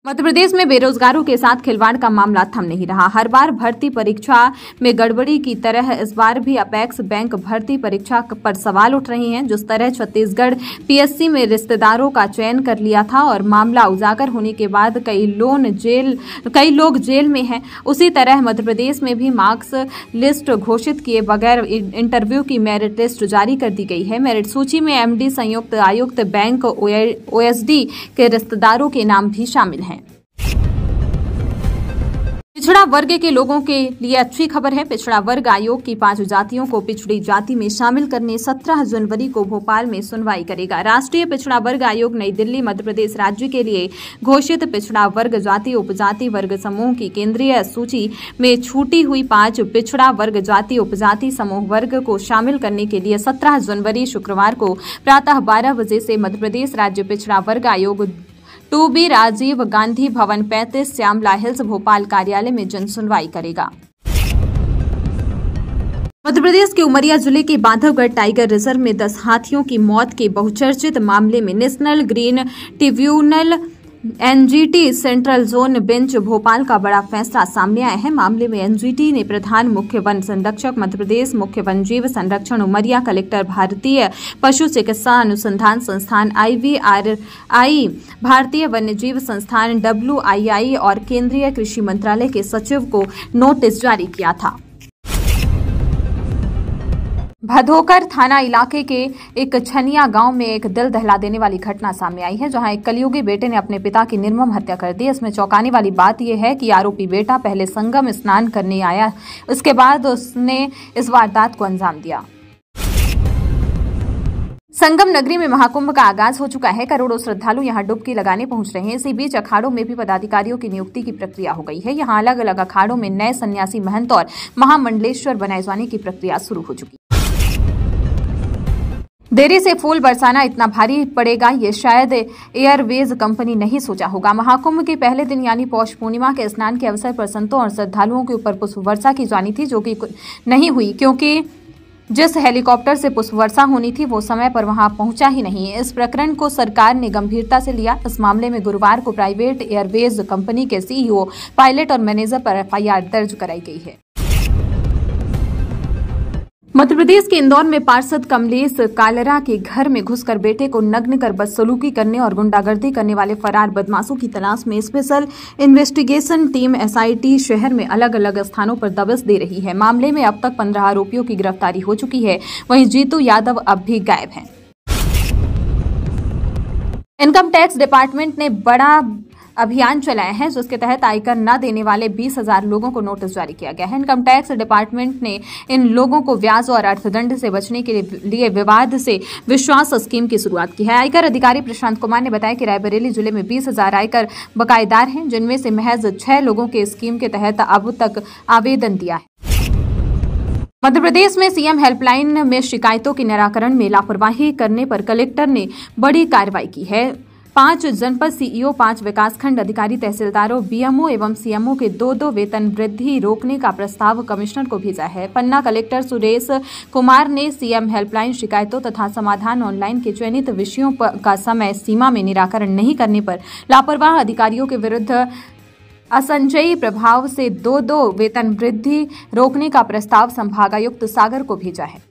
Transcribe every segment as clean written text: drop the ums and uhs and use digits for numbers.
मध्य प्रदेश में बेरोजगारों के साथ खिलवाड़ का मामला थम नहीं रहा। हर बार भर्ती परीक्षा में गड़बड़ी की तरह इस बार भी अपेक्स बैंक भर्ती परीक्षा पर सवाल उठ रहे हैं। जिस तरह छत्तीसगढ़ पीएससी में रिश्तेदारों का चयन कर लिया था और मामला उजागर होने के बाद कई लोग जेल में हैं, उसी तरह मध्य प्रदेश में भी मार्क्स लिस्ट घोषित किए बगैर इंटरव्यू की मेरिट लिस्ट जारी कर दी गई है। मेरिट सूची में एमडी, संयुक्त आयुक्त, बैंक, ओएसडी के रिश्तेदारों के नाम भी शामिल हैं। पिछड़ा वर्ग के लोगों के लिए अच्छी खबर है। पिछड़ा वर्ग आयोग की 5 जातियों को पिछड़ी जाति में शामिल करने 17 जनवरी को भोपाल में सुनवाई करेगा। राष्ट्रीय पिछड़ा वर्ग आयोग नई दिल्ली मध्य प्रदेश राज्य के लिए घोषित पिछड़ा वर्ग जाति उपजाति वर्ग समूह की केंद्रीय सूची में छूटी हुई 5 पिछड़ा वर्ग जाति उपजाति समूह वर्ग को शामिल करने के लिए 17 जनवरी शुक्रवार को प्रातः 12 बजे से मध्य प्रदेश राज्य पिछड़ा वर्ग आयोग 2B राजीव गांधी भवन 35 श्यामला हिल्स भोपाल कार्यालय में जन सुनवाई करेगा। मध्य प्रदेश के उमरिया जिले के बांधवगढ़ टाइगर रिजर्व में 10 हाथियों की मौत के बहुचर्चित मामले में national green tribunal NGT central zone bench Bhopal का बड़ा फैसला सामने आया है। मामले में एनजीटी ने प्रधान मुख्य वन संरक्षक मध्य प्रदेश, मुख्य वन्यजीव संरक्षण उमरिया, कलेक्टर भारतीय पशु चिकित्सा अनुसंधान संस्थान IVRI, भारतीय वन्यजीव संस्थान WII और केंद्रीय कृषि मंत्रालय के सचिव को नोटिस जारी किया था। भदोकर थाना इलाके के एक छनिया गांव में एक दिल दहला देने वाली घटना सामने आई है, जहां एक कलयुगी बेटे ने अपने पिता की निर्मम हत्या कर दी। इसमें चौंकाने वाली बात यह है कि आरोपी बेटा पहले संगम स्नान करने आया, उसके बाद उसने इस वारदात को अंजाम दिया। संगम नगरी में महाकुंभ का आगाज हो चुका है। करोड़ों श्रद्धालु यहां डुबकी लगाने पहुंच रहे हैं। इसी बीच अखाड़ों में भी पदाधिकारियों की नियुक्ति की प्रक्रिया हो गई है। यहां अलग अलग अखाड़ों में नए सन्यासी महंत और महामंडलेश्वर बनाए जाने की प्रक्रिया शुरू हो चुकी है। देरी से फूल बरसाना इतना भारी पड़ेगा, ये शायद एयरवेज कंपनी नहीं सोचा होगा। महाकुंभ के पहले दिन यानी पौष पूर्णिमा के स्नान के अवसर पर संतों और श्रद्धालुओं के ऊपर पुष्प वर्षा की जानी थी, जो कि नहीं हुई क्योंकि जिस हेलीकॉप्टर से पुष्प वर्षा होनी थी वो समय पर वहां पहुंचा ही नहीं। इस प्रकरण को सरकार ने गंभीरता से लिया। इस मामले में गुरुवार को प्राइवेट एयरवेज कंपनी के CEO, पायलट और मैनेजर पर FIR दर्ज कराई गई है। मध्य प्रदेश के इंदौर में पार्षद कमलेश कालरा के घर में घुसकर बेटे को नग्न कर बदसलूकी करने और गुंडागर्दी करने वाले फरार बदमाशों की तलाश में स्पेशल इन्वेस्टिगेशन टीम SIT शहर में अलग अलग स्थानों पर दबिश दे रही है। मामले में अब तक 15 आरोपियों की गिरफ्तारी हो चुकी है। वहीं जीतू यादव अब भी गायब हैं। इनकम टैक्स डिपार्टमेंट ने बड़ा अभियान चलाया है, जिसके तहत आयकर न देने वाले 20,000 लोगों को नोटिस जारी किया गया है। इनकम टैक्स डिपार्टमेंट ने इन लोगों को ब्याज और अर्थदंड से बचने के लिए विवाद से विश्वास स्कीम की शुरुआत की है। आयकर अधिकारी प्रशांत कुमार ने बताया कि रायबरेली जिले में 20,000 आयकर बकायेदार हैं, जिनमें से महज 6 लोगों के स्कीम के तहत अब तक आवेदन दिया है। मध्य प्रदेश में CM हेल्पलाइन में शिकायतों के निराकरण में लापरवाही करने पर कलेक्टर ने बड़ी कार्रवाई की है। 5 जनपद CEO, 5 विकासखंड अधिकारी, तहसीलदारों, BMO एवं CMO के 2-2 वेतन वृद्धि रोकने का प्रस्ताव कमिश्नर को भेजा है। पन्ना कलेक्टर सुरेश कुमार ने CM हेल्पलाइन शिकायतों तथा समाधान ऑनलाइन के चयनित विषयों का समय सीमा में निराकरण नहीं करने पर लापरवाह अधिकारियों के विरुद्ध असंचयी प्रभाव से 2-2 वेतन वृद्धि रोकने का प्रस्ताव संभागायुक्त सागर को भेजा है।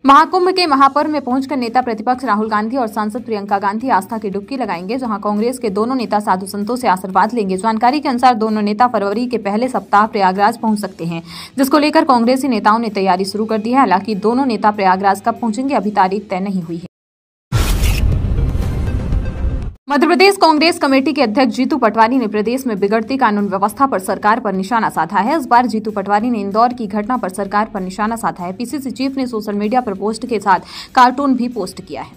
महाकुंभ के महापर्व में पहुंचकर नेता प्रतिपक्ष राहुल गांधी और सांसद प्रियंका गांधी आस्था की डुबकी लगाएंगे, जहां कांग्रेस के दोनों नेता साधु संतों से आशीर्वाद लेंगे। जानकारी के अनुसार दोनों नेता फरवरी के पहले सप्ताह प्रयागराज पहुंच सकते हैं, जिसको लेकर कांग्रेसी नेताओं ने तैयारी शुरू कर दी है। हालांकि दोनों नेता प्रयागराज कब पहुंचेंगे अभी तारीख तय नहीं हुई है। मध्य प्रदेश कांग्रेस कमेटी के अध्यक्ष जीतू पटवारी ने प्रदेश में बिगड़ती कानून व्यवस्था पर सरकार पर निशाना साधा है। इस बार जीतू पटवारी ने इंदौर की घटना पर सरकार पर निशाना साधा है। PCC चीफ ने सोशल मीडिया पर पोस्ट के साथ कार्टून भी पोस्ट किया है।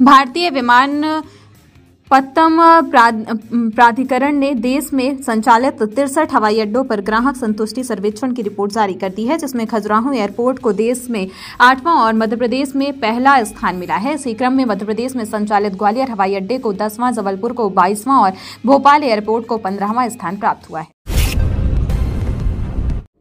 भारतीय विमान पत्तम प्राधिकरण ने देश में संचालित 63 हवाई अड्डों पर ग्राहक संतुष्टि सर्वेक्षण की रिपोर्ट जारी कर दी है, जिसमें खजुराहो एयरपोर्ट को देश में 8वां और मध्य प्रदेश में पहला स्थान मिला है। इसी क्रम में मध्य प्रदेश में संचालित ग्वालियर हवाई अड्डे को 10वां, जबलपुर को 22वां और भोपाल एयरपोर्ट को 15वां स्थान प्राप्त हुआ है।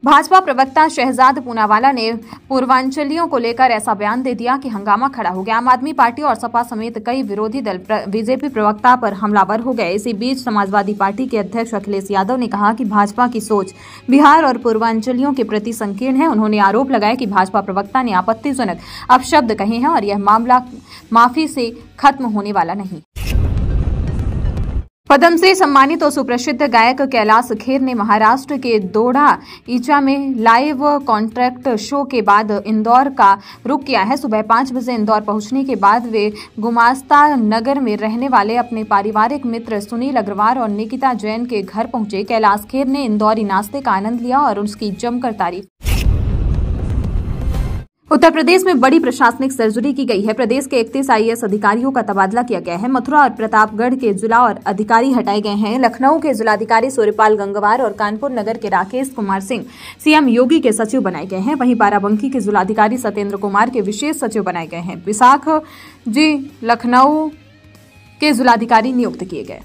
भाजपा प्रवक्ता शहजाद पूनावाला ने पूर्वांचलियों को लेकर ऐसा बयान दे दिया कि हंगामा खड़ा हो गया। आम आदमी पार्टी और सपा समेत कई विरोधी दल बीजेपी प्रवक्ता पर हमलावर हो गए। इसी बीच समाजवादी पार्टी के अध्यक्ष अखिलेश यादव ने कहा कि भाजपा की सोच बिहार और पूर्वांचलियों के प्रति संकीर्ण है। उन्होंने आरोप लगाया कि भाजपा प्रवक्ता ने आपत्तिजनक अपशब्द कहे हैं और यह मामला माफी से खत्म होने वाला नहीं। पद्म से सम्मानित और सुप्रसिद्ध गायक कैलाश खेर ने महाराष्ट्र के दोडा ईचा में लाइव कॉन्ट्रैक्ट शो के बाद इंदौर का रुख किया है। सुबह 5 बजे इंदौर पहुंचने के बाद वे गुमास्ता नगर में रहने वाले अपने पारिवारिक मित्र सुनील अग्रवाल और निकिता जैन के घर पहुंचे। कैलाश खेर ने इंदौरी नाश्ते का आनंद लिया और उसकी जमकर तारीफ। उत्तर प्रदेश में बड़ी प्रशासनिक सर्जरी की गई है। प्रदेश के 31 आईएएस अधिकारियों का तबादला किया गया है। मथुरा और प्रतापगढ़ के जिला और अधिकारी हटाए गए हैं। लखनऊ के जिलाधिकारी सूर्यपाल गंगवार और कानपुर नगर के राकेश कुमार सिंह सीएम योगी के सचिव बनाए गए हैं। वहीं बाराबंकी के जिलाधिकारी सत्येंद्र कुमार के विशेष सचिव बनाए गए हैं। विशाख जी लखनऊ के जिलाधिकारी नियुक्त किए गए।